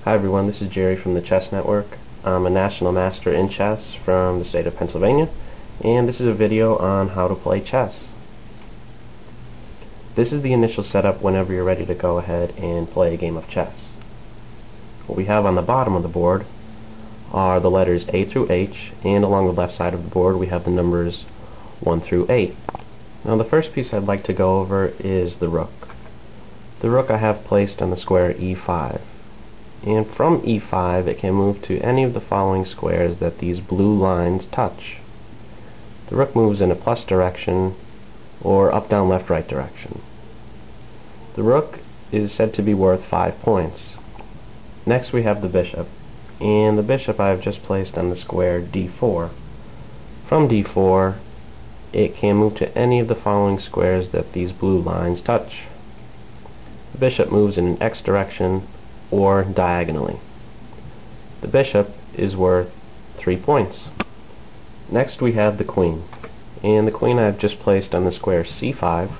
Hi everyone, this is Jerry from the Chess Network. I'm a National Master in Chess from the state of Pennsylvania, and this is a video on how to play chess. This is the initial setup whenever you're ready to go ahead and play a game of chess. What we have on the bottom of the board are the letters A through H, and along the left side of the board we have the numbers 1 through 8. Now the first piece I'd like to go over is the rook. The rook I have placed on the square E5. And from E5 it can move to any of the following squares that these blue lines touch. The rook moves in a plus direction or up, down, left, right direction. The rook is said to be worth 5 points. Next we have the bishop, and the bishop I have just placed on the square D4. From D4 it can move to any of the following squares that these blue lines touch. The bishop moves in an X direction or diagonally. The bishop is worth 3 points. Next we have the queen, and the queen I've just placed on the square C5,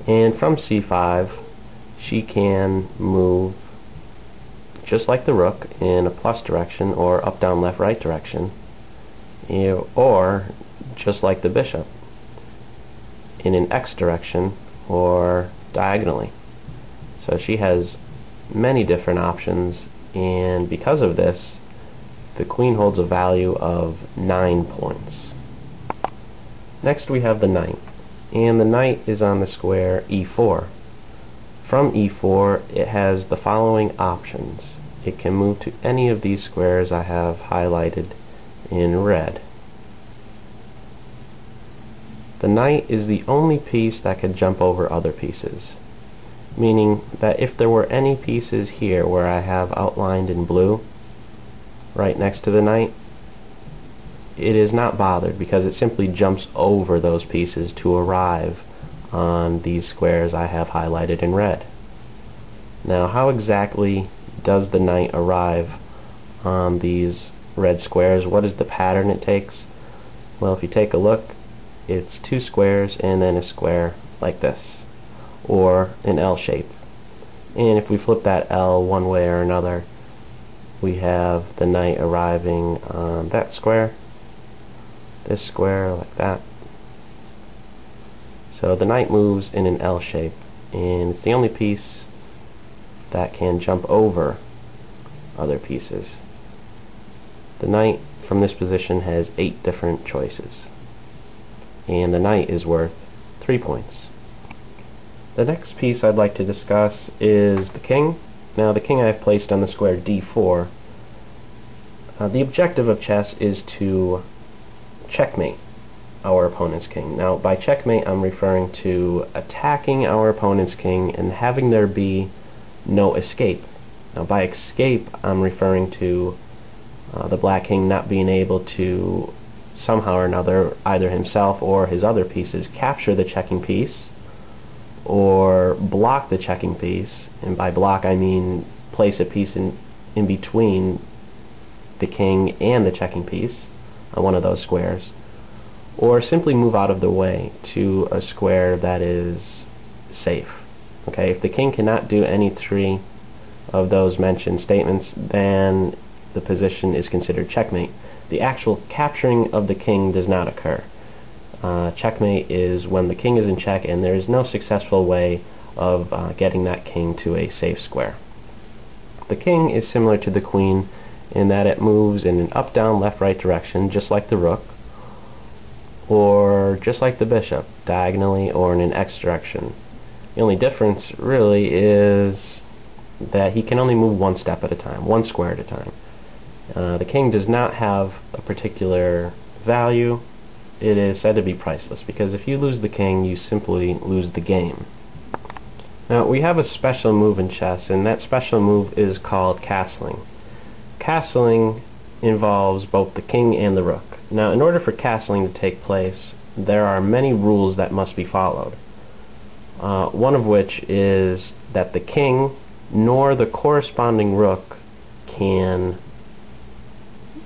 and from C5 she can move just like the rook in a plus direction or up, down, left, right direction, or just like the bishop in an X direction or diagonally. So she has many different options, and because of this the queen holds a value of 9 points. Next we have the knight, and the knight is on the square E4. From E4 it has the following options. It can move to any of these squares I have highlighted in red. The knight is the only piece that can jump over other pieces, meaning that if there were any pieces here where I have outlined in blue right next to the knight, it is not bothered because it simply jumps over those pieces to arrive on these squares I have highlighted in red. Now, how exactly does the knight arrive on these red squares? What is the pattern it takes? Well, if you take a look, it's 2 squares and then a square like this, or an L shape. And if we flip that L one way or another, we have the knight arriving on that square, this square, like that. So the knight moves in an L shape, and it's the only piece that can jump over other pieces. The knight from this position has 8 different choices, and the knight is worth 3 points. The next piece I'd like to discuss is the king. Now the king I have placed on the square D4. The objective of chess is to checkmate our opponent's king. Now by checkmate I'm referring to attacking our opponent's king and having there be no escape. Now by escape I'm referring to the black king not being able to somehow or another, either himself or his other pieces, capture the checking piece or block the checking piece, and by block I mean place a piece in between the king and the checking piece on one of those squares, or simply move out of the way to a square that is safe. Okay, if the king cannot do any 3 of those mentioned statements, then the position is considered checkmate. The actual capturing of the king does not occur. Checkmate is when the king is in check and there is no successful way of getting that king to a safe square. The king is similar to the queen in that it moves in an up, down, left, right direction, just like the rook, or just like the bishop, diagonally or in an X direction. The only difference really is that he can only move 1 step at a time, 1 square at a time. The king does not have a particular value. It is said to be priceless, because if you lose the king, you simply lose the game. Now we have a special move in chess, and that special move is called castling. Castling involves both the king and the rook. Now in order for castling to take place, there are many rules that must be followed. One of which is that the king nor the corresponding rook can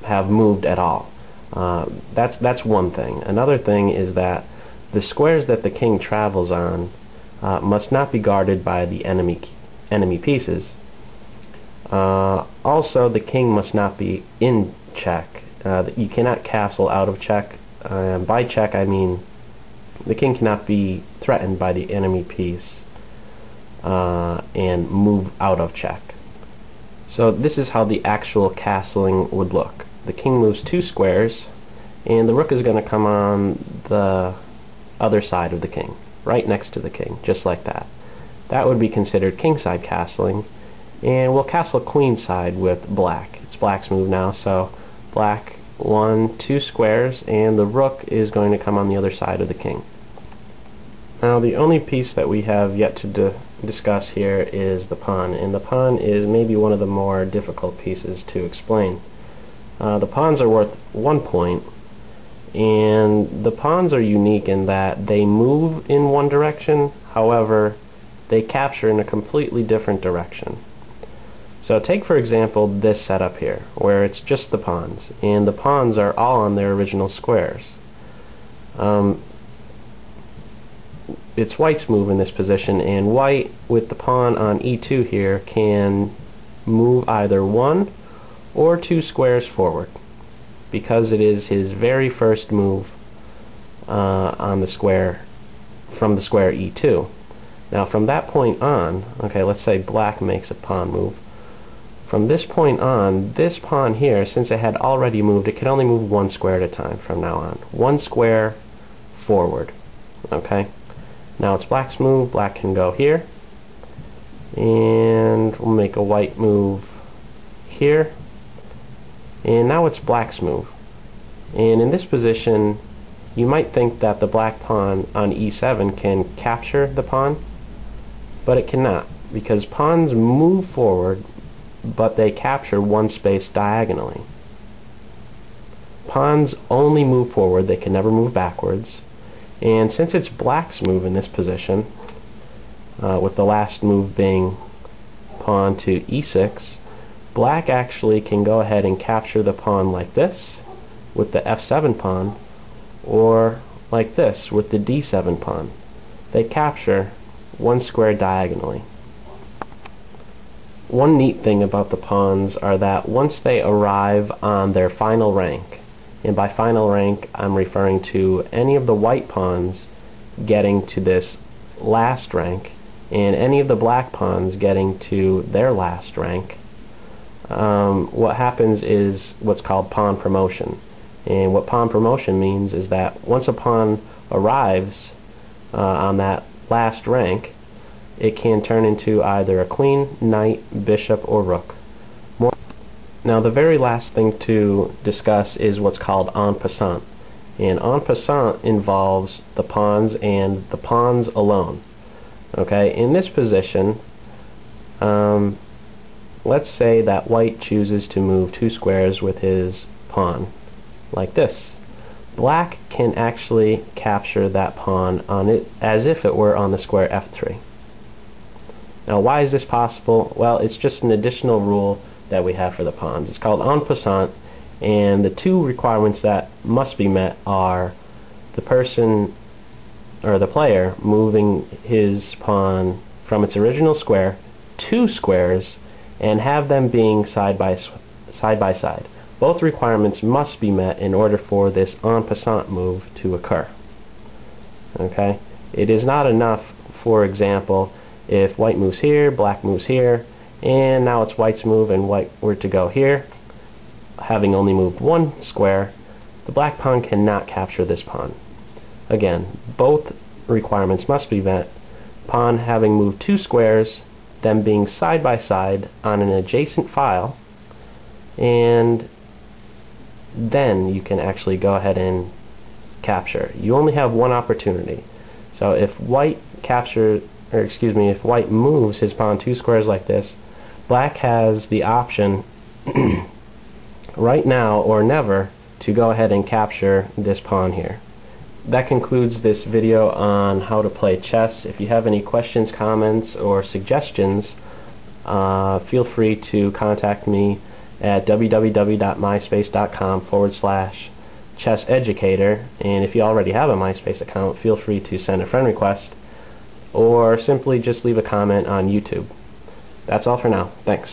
have moved at all. That's one thing. Another thing is that the squares that the king travels on must not be guarded by the enemy pieces. Also, the king must not be in check. You cannot castle out of check. By check, I mean the king cannot be threatened by the enemy piece and move out of check. So this is how the actual castling would look. The king moves 2 squares, and the rook is going to come on the other side of the king, right next to the king, just like that. That would be considered kingside castling, and we'll castle queenside with black. It's black's move now, so black 1, 2 squares, and the rook is going to come on the other side of the king. Now the only piece that we have yet to discuss here is the pawn, and the pawn is maybe one of the more difficult pieces to explain. The pawns are worth 1 point, and the pawns are unique in that they move in one direction, however they capture in a completely different direction. So take for example this setup here, where it's just the pawns, and the pawns are all on their original squares. It's white's move in this position, and white with the pawn on e2 here can move either 1 or 2 squares forward, because it is his very first move on the square, from the square e2. Now from that point on, okay, let's say black makes a pawn move. From this point on, this pawn here, since it had already moved, it can only move 1 square at a time from now on. 1 square forward. Okay? Now it's black's move. Black can go here, and we'll make a white move here, and now it's black's move. And in this position, you might think that the black pawn on e7 can capture the pawn, but it cannot, because pawns move forward, but they capture 1 space diagonally. Pawns only move forward, they can never move backwards. And since it's black's move in this position, with the last move being pawn to e6, black actually can go ahead and capture the pawn like this with the f7 pawn, or like this with the d7 pawn. They capture 1 square diagonally. One neat thing about the pawns are that once they arrive on their final rank, and by final rank I'm referring to any of the white pawns getting to this last rank and any of the black pawns getting to their last rank, what happens is what's called pawn promotion. And what pawn promotion means is that once a pawn arrives on that last rank, it can turn into either a queen, knight, bishop, or rook. Now the very last thing to discuss is what's called en passant. And en passant involves the pawns and the pawns alone. Okay, in this position, let's say that white chooses to move 2 squares with his pawn, like this. Black can actually capture that pawn on it as if it were on the square f3. Now why is this possible? Well, it's just an additional rule that we have for the pawns. It's called en passant, and the 2 requirements that must be met are the person or the player moving his pawn from its original square 2 squares and have them being side by side. Both requirements must be met in order for this en passant move to occur. Okay? It is not enough, for example, if white moves here, black moves here, and now it's white's move and white were to go here, having only moved 1 square, the black pawn cannot capture this pawn. Again, both requirements must be met. Pawn having moved 2 squares, them being side by side on an adjacent file, and then you can actually go ahead and capture. You only have 1 opportunity. So if white if white moves his pawn 2 squares like this, black has the option right now or never to go ahead and capture this pawn here. That concludes this video on how to play chess. If you have any questions, comments, or suggestions, feel free to contact me at www.myspace.com/chesseducator, and if you already have a MySpace account, feel free to send a friend request or simply just leave a comment on YouTube. That's all for now. Thanks.